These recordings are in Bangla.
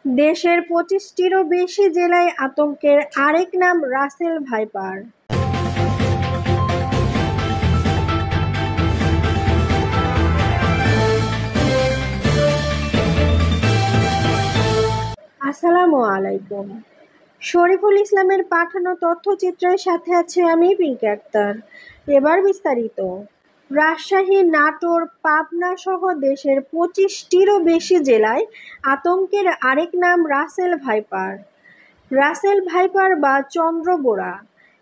দেশের ২৫টিরও বেশি জেলায় আতঙ্কের আরেক নাম রাসেল ভাইপার। আসসালামু আলাইকুম। শরীফুল ইসলামের পাঠানো তথ্যচিত্রের সাথে আছে আমি পিঙ্কি আক্তার। এবার বিস্তারিত। রাজশাহী, নাটোর, পাবনা সহ দেশের ২৫টিরও বেশি জেলায় আতঙ্কের আরেক নাম রাসেল ভাইপার। রাসেল ভাইপার বা চন্দ্রবোরা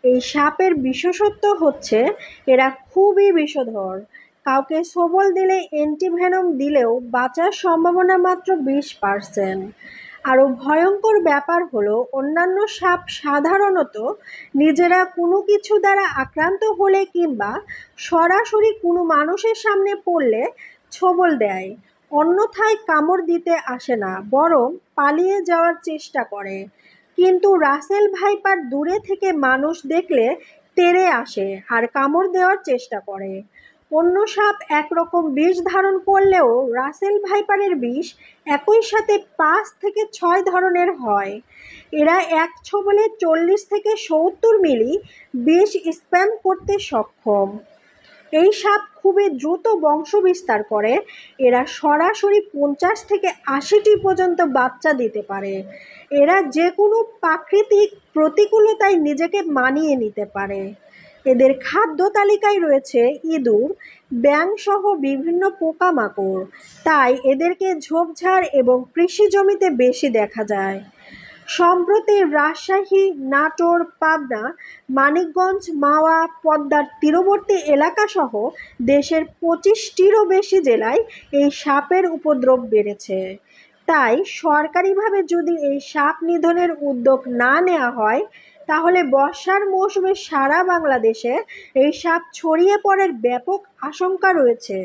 এই সাপের বিশেষত্ব হচ্ছে এরা খুবই বিষধর। কাউকে ছোবল দিলে অ্যান্টিভেনম দিলেও বাঁচার সম্ভাবনা মাত্র ২০%। আরও ভয়ঙ্কর ব্যাপার হলো অন্যান্য সাপ সাধারণত নিজেরা কোনো কিছু দ্বারা আক্রান্ত হলে কিংবা সরাসরি কোনো মানুষের সামনে পড়লে ছোবল দেয়, অন্যথায় কামড় দিতে আসে না, বরং পালিয়ে যাওয়ার চেষ্টা করে। কিন্তু রাসেল ভাইপার দূরে থেকে মানুষ দেখলে তেড়ে আসে আর কামড় দেওয়ার চেষ্টা করে। অন্য সাপ একরকম বিষ ধারণ করলেও রাসেল ভাইপারের বিষ একই সাথে ৫ থেকে ৬ ধরনের হয়। এরা এক ছোবলে ৪০ থেকে ৭০ মিলি বিষ স্প্যাম করতে সক্ষম। এই সাপ খুবই দ্রুত বংশবিস্তার করে। এরা সরাসরি ৫০ থেকে ৮০টি পর্যন্ত বাচ্চা দিতে পারে। এরা যে কোনো প্রাকৃতিক প্রতিকূলতায় নিজেকে মানিয়ে নিতে পারে। এদের খাদ্য তালিকায় রয়েছে ইঁদুর, ব্যাঙ সহ বিভিন্ন পোকামাকড়, তাই এদেরকে ঝোপঝাড় এবং কৃষি জমিতে বেশি দেখা যায়। সম্প্রতি রাজশাহী, নাটোর, পাবনা, মানিকগঞ্জ, মাওয়া, পদ্মার তীরবর্তী এলাকাসহ দেশের ২৫টিরও বেশি জেলায় এই সাপের উপদ্রব বেড়েছে। তাই সরকারিভাবে যদি এই সাপ নিধনের উদ্যোগ না নেওয়া হয়, তাহলে বর্ষার মৌসুমে সারা বাংলাদেশে এই সাপ ছড়িয়ে পড়ার ব্যাপক আশঙ্কা রয়েছে।